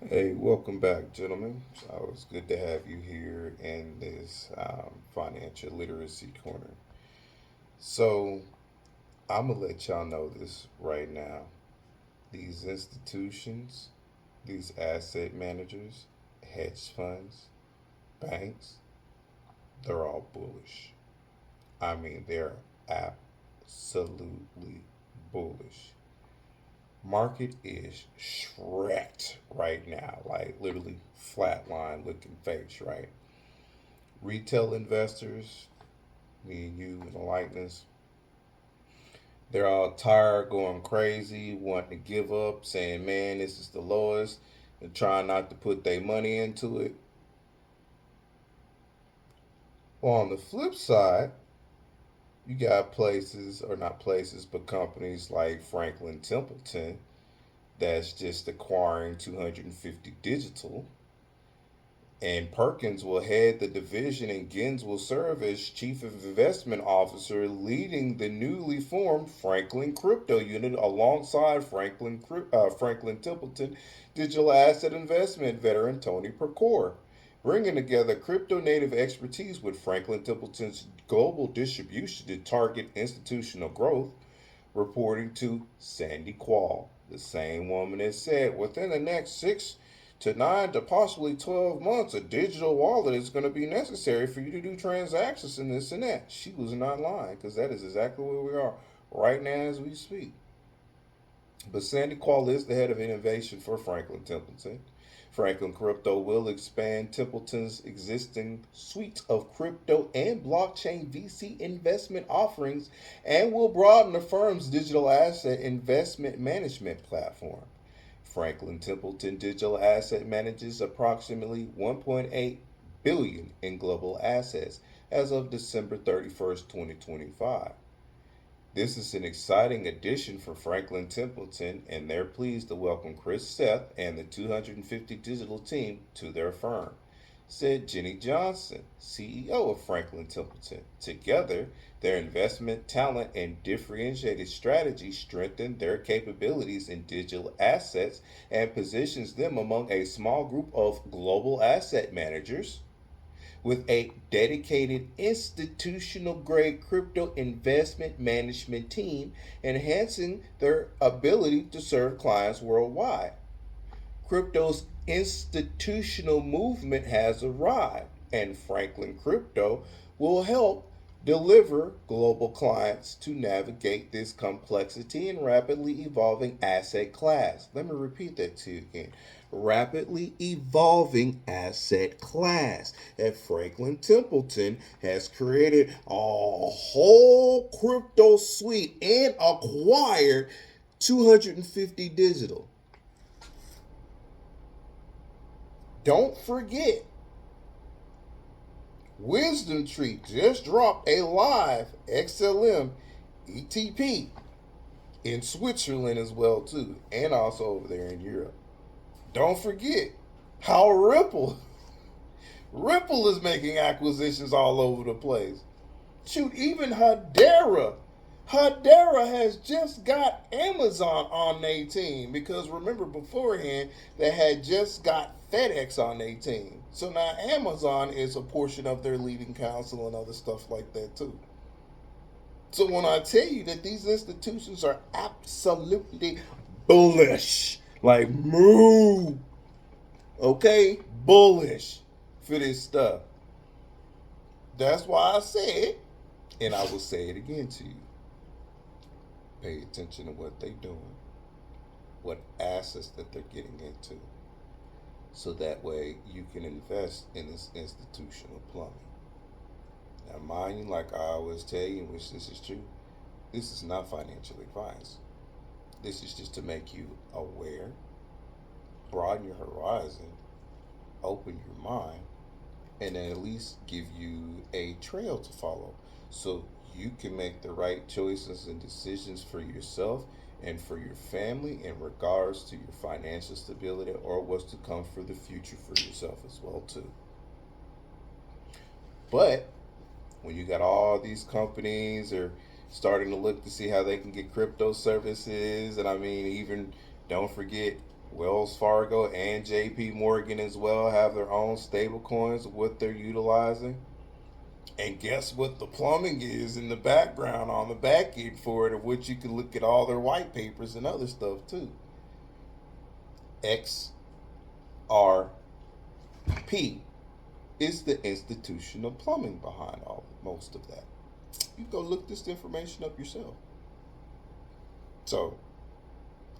Hey, welcome back, gentlemen. It's good to have you here in this financial literacy corner. So, I'm going to let y'all know this right now. These institutions, these asset managers, hedge funds, banks, they're all bullish. I mean, they're absolutely bullish. Market is shreked right now, like literally flatline looking face, right? Retail investors, me and you and the likeness, they're all tired, going crazy, wanting to give up, saying, man, this is the lowest, and trying not to put their money into it. Well, on the flip side, you got places, or not places, but companies like Franklin Templeton that's just acquiring 250 Digital. And Perkins will head the division, and Gins will serve as chief investment officer, leading the newly formed Franklin Crypto Unit alongside Franklin Templeton digital asset investment veteran Tony Percore, bringing together crypto native expertise with Franklin Templeton's global distribution to target institutional growth, reporting to Sandy Quall, the same woman that said within the next 6 to 9 to possibly 12 months, a digital wallet is going to be necessary for you to do transactions and this and that. She was not lying because that is exactly where we are right now as we speak. But Sandy Quall is the head of innovation for Franklin Templeton. Franklin Crypto will expand Templeton's existing suite of crypto and blockchain VC investment offerings and will broaden the firm's digital asset investment management platform. Franklin Templeton Digital Asset manages approximately 1.8 billion in global assets as of December 31st, 2025. This is an exciting addition for Franklin Templeton, and they're pleased to welcome Chris Seth and the 250 Digital team to their firm, said Jenny Johnson, CEO of Franklin Templeton. Together, their investment talent and differentiated strategy strengthen their capabilities in digital assets and positions them among a small group of global asset managers with a dedicated institutional grade crypto investment management team, enhancing their ability to serve clients worldwide. Crypto's institutional movement has arrived, and Franklin Crypto will help deliver global clients to navigate this complexity and rapidly evolving asset class. Let me repeat that to you again. Rapidly evolving asset class. And Franklin Templeton has created a whole crypto suite and acquired 250 Digital. Don't forget, Wisdom Tree just dropped a live XLM ETP in Switzerland as well too, and also over there in Europe. Don't forget how Ripple is making acquisitions all over the place. Shoot, even Hedera has just got Amazon on their team because remember beforehand they had just got FedEx on their team. So now Amazon is a portion of their leading council and other stuff like that too. So when I tell you that these institutions are absolutely bullish, like moo, okay, bullish for this stuff. That's why I said, and I will say it again to you. Pay attention to what they're doing, what assets that they're getting into, so that way you can invest in this institutional plumbing. Now, mind you, like I always tell you, which this is true, this is not financial advice. This is just to make you aware, broaden your horizon, open your mind, and then at least give you a trail to follow so you can make the right choices and decisions for yourself and for your family in regards to your financial stability or what's to come for the future for yourself as well too. But when you got all these companies are starting to look to see how they can get crypto services, and I mean even don't forget Wells Fargo and JP Morgan as well have their own stable coins of what they're utilizing. And guess what the plumbing is in the background on the back end for it, of which you can look at all their white papers and other stuff too. XRP is the institutional plumbing behind all most of that. You go look this information up yourself. So,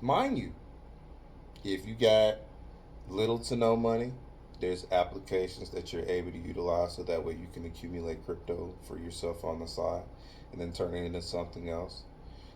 mind you, if you got little to no money, there's applications that you're able to utilize so that way you can accumulate crypto for yourself on the side and then turn it into something else.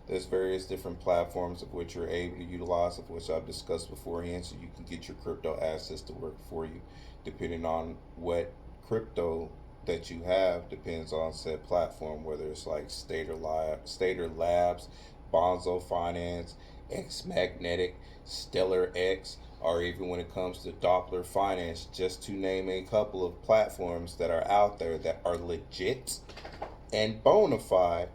There's various different platforms of which you're able to utilize, of which I've discussed beforehand, so you can get your crypto assets to work for you, depending on what crypto that you have depends on said platform, whether it's like Stater Labs, Bonzo Finance, X Magnetic, Stellar X, or even when it comes to Doppler Finance, just to name a couple of platforms that are out there that are legit and bona fide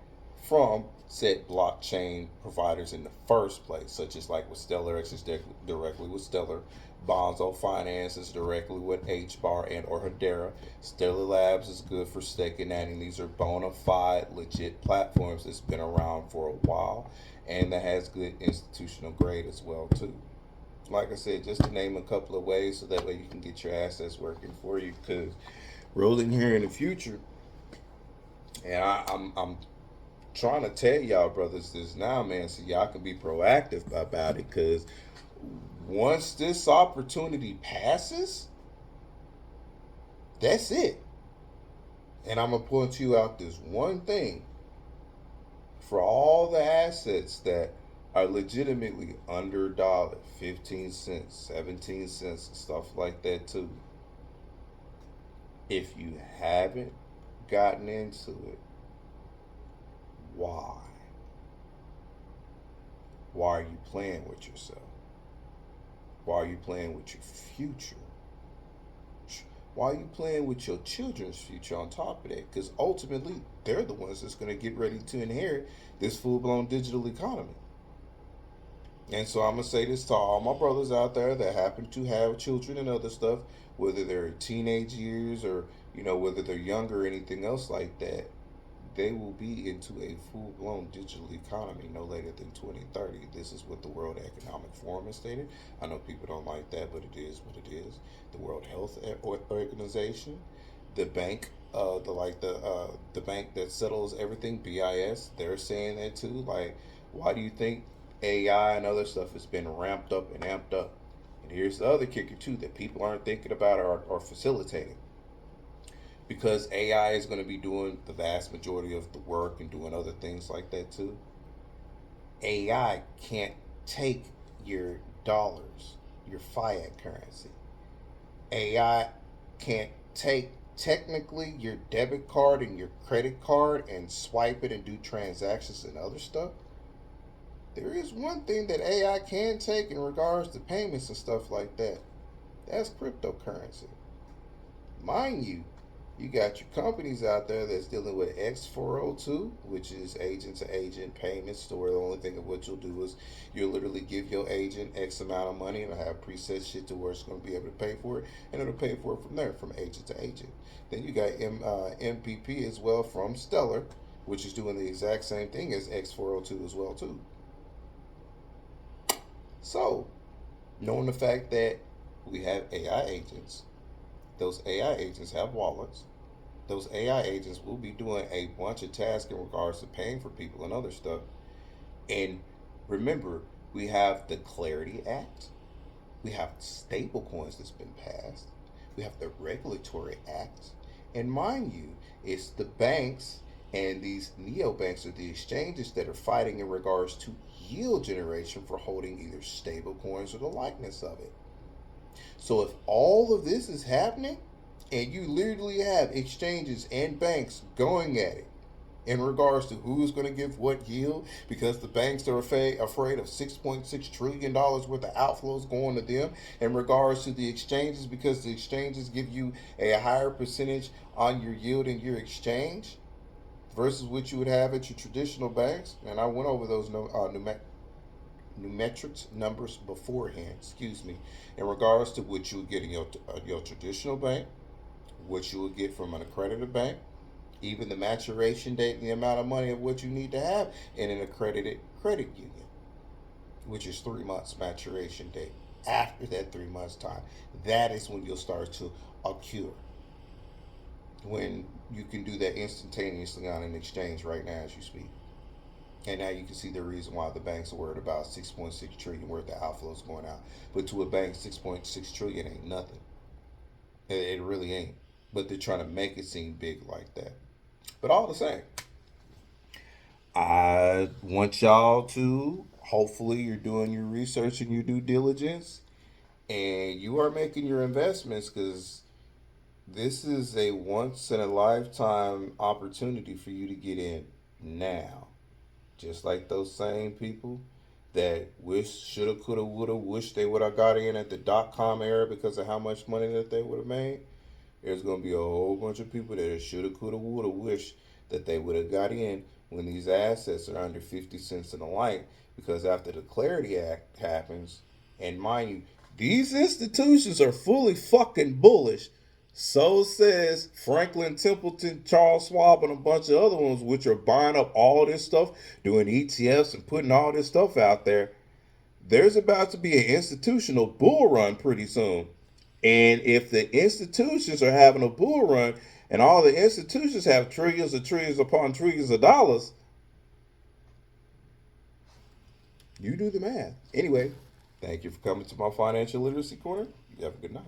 from said blockchain providers in the first place, such as like with Stellar X is directly with Stellar, Bonzo Finance is directly with HBAR and or Hedera. Stellar Labs is good for staking that, and these are bona fide, legit platforms that's been around for a while, and that has good institutional grade as well too. Like I said, just to name a couple of ways, so that way you can get your assets working for you. Because rolling here in the future, and I'm trying to tell y'all brothers this now, man, so y'all can be proactive about it. Because once this opportunity passes, that's it. And I'm gonna point you out this one thing: for all the assets that are legitimately under a dollar, 15 cents, 17 cents, stuff like that too. If you haven't gotten into it, why? Why are you playing with yourself? Why are you playing with your future? Why are you playing with your children's future on top of that? Because ultimately, they're the ones that's going to get ready to inherit this full blown digital economy. And so I'm going to say this to all my brothers out there that happen to have children and other stuff, whether they're teenage years or, whether they're younger or anything else like that, they will be into a full blown digital economy no later than 2030. This is what the World Economic Forum has stated. I know people don't like that, but it is what it is. The World Health Organization, the bank, the bank that settles everything, BIS, they're saying that too. Like, why do you think AI and other stuff has been ramped up and amped up? And here's the other kicker too that people aren't thinking about or facilitating, because AI is going to be doing the vast majority of the work and doing other things like that too. AI can't take your dollars, your fiat currency. AI can't take technically your debit card and your credit card and swipe it and do transactions and other stuff. There is one thing that AI can take in regards to payments and stuff like that. That's cryptocurrency. Mind you, you got your companies out there that's dealing with X402, which is agent to agent payments, to where the only thing of what you'll do is you'll literally give your agent X amount of money and it'll have preset shit to where it's going to be able to pay for it, and it'll pay for it from there, from agent to agent. Then you got MPP as well from Stellar, which is doing the exact same thing as X402 as well too. So, knowing the fact that we have AI agents, those AI agents have wallets. Those AI agents will be doing a bunch of tasks in regards to paying for people and other stuff. And remember, we have the Clarity Act. We have stable coins that's been passed. We have the Regulatory Act. And mind you, it's the banks and these neobanks or the exchanges that are fighting in regards to yield generation for holding either stable coins or the likeness of it. So if all of this is happening, and you literally have exchanges and banks going at it in regards to who's going to give what yield, because the banks are afraid of $6.6 trillion worth of outflows going to them, in regards to the exchanges, because the exchanges give you a higher percentage on your yield in your exchange versus what you would have at your traditional banks. And I went over those numerics numbers beforehand, excuse me, in regards to what you would get in your traditional bank, what you would get from an accredited bank, even the maturation date and the amount of money of what you need to have in an accredited credit union, which is 3 months maturation date. After that 3 months time, that is when you'll start to accrue. When you can do that instantaneously on an exchange right now as you speak. And now you can see the reason why the banks are worried about 6.6 trillion worth of outflows going out. But to a bank, 6.6 trillion ain't nothing. It really ain't. But they're trying to make it seem big like that. But all the same, I want y'all to hopefully you're doing your research and your due diligence and you are making your investments because this is a once in a lifetime opportunity for you to get in now. Just like those same people that wish, shoulda, coulda, woulda, wish they would have got in at the .com era because of how much money that they would have made. There's gonna be a whole bunch of people that shoulda, coulda, woulda, wish that they would have got in when these assets are under 50 cents in the light. Because after the Clarity Act happens, and mind you, these institutions are fully fucking bullish. So says Franklin Templeton, Charles Schwab, and a bunch of other ones, which are buying up all this stuff, doing ETFs and putting all this stuff out there. There's about to be an institutional bull run pretty soon. And if the institutions are having a bull run and all the institutions have trillions and trillions upon trillions of dollars, you do the math. Anyway, thank you for coming to my financial literacy corner. You have a good night.